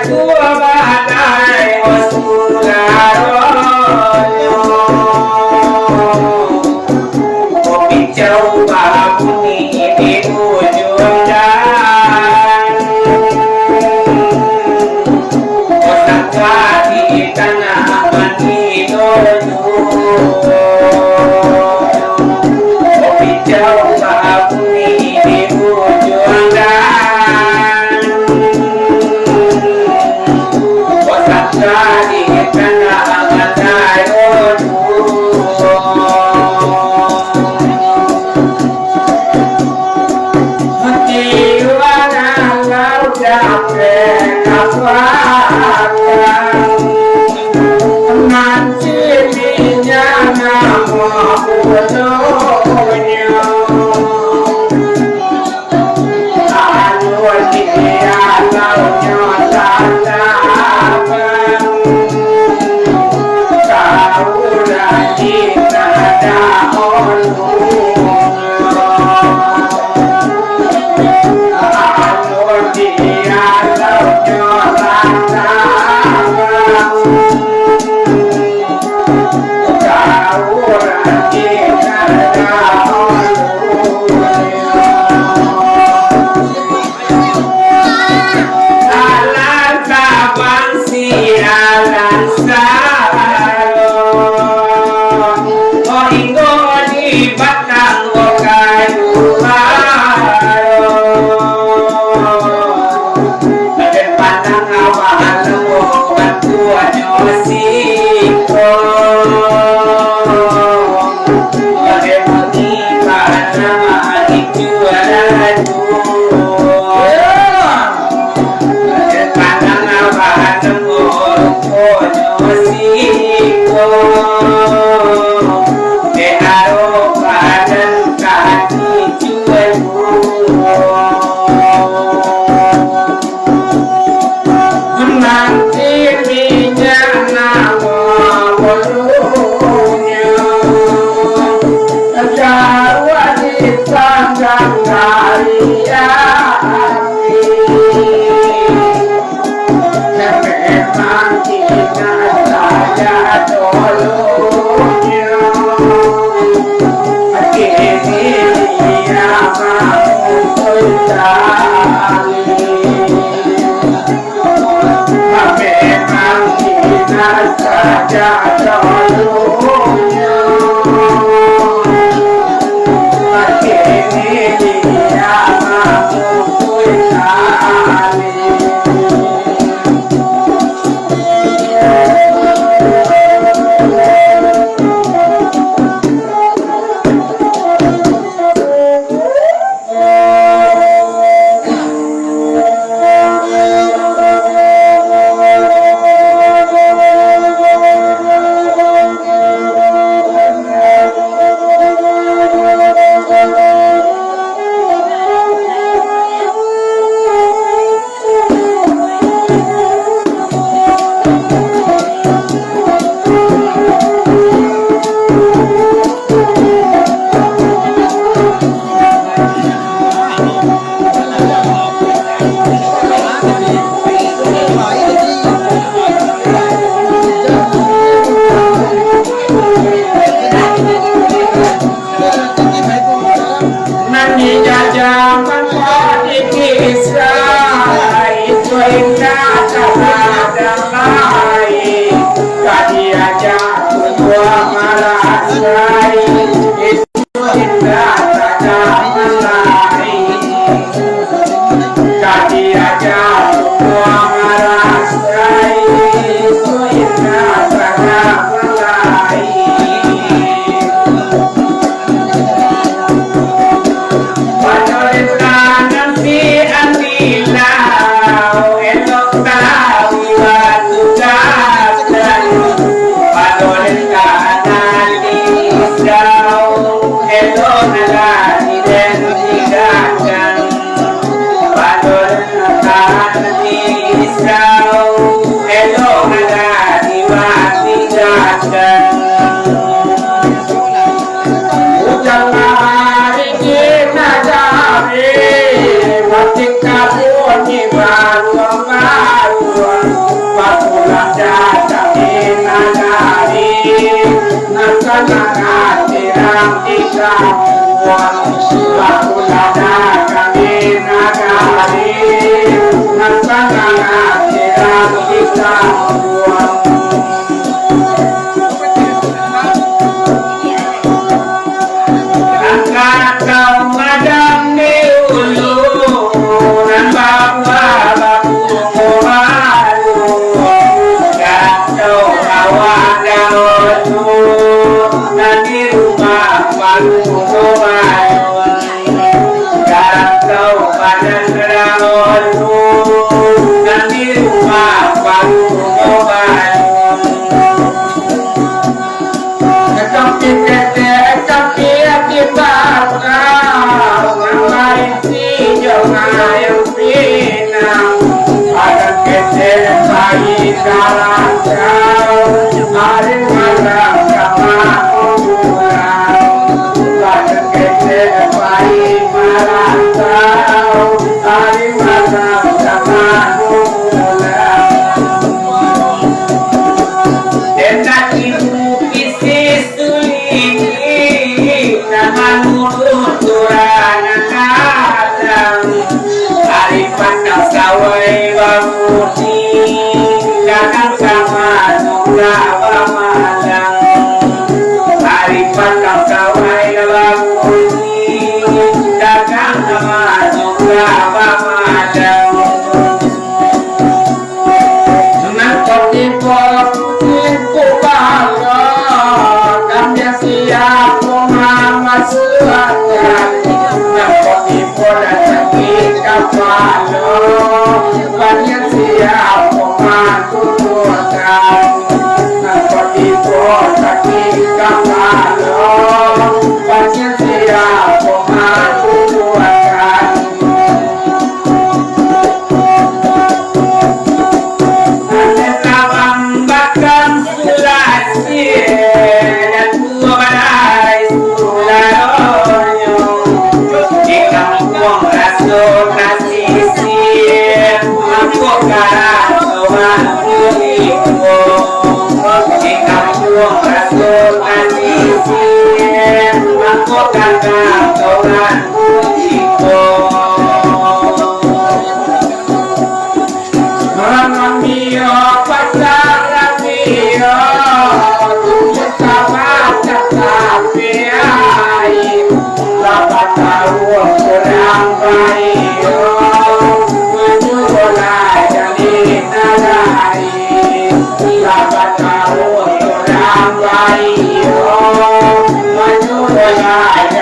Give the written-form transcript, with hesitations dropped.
tua badai osugaronyo kopi coba bunyi di ujung jalan otak di tanah mati doju kopi coba bunyi di ujung jalan otak di tanah mati doju jiwana lau capek kapakan mancininya nama bodohnya anu dia launya tatapan kau lagi nada Yeah. tirang ikang buang laku lada kami nagari nasangana tirang ikang buang angkat kau madang di ulu dan bawa baku komaru kau awak daun nanti rumah baru komaru kau badan daun nanti rumah baru komaru tapi kita ngalai si jangan yang pinang ada kete bayi dalam jauh hari malam sama pulang ada kete bayi malam jauh hari malam sama pulang enak ibu isi sulit nama mulut turangan kadang hari pandang sawai banguti kadang sama nungga bamalang hari pandang sawai banguti kadang sama nungga bamalang senang kopi tipu bala kami siap mama suatan kopi pola sakit kapalo banyak siap memaku tuan kopi pola sakit kapalo banyak siap memaku tuan ada tabang bakam sulasi dan dua badai sularonyo di kampung rasul nasisi aku karang soal kuliku di kampung rasul nasisi aku karang soal kuliku Ramio pasar Ramio tujuh sama tapi ai lapat tahu kurang baik menyuruh jadi nadai lapat tahu kurang baik menyuruh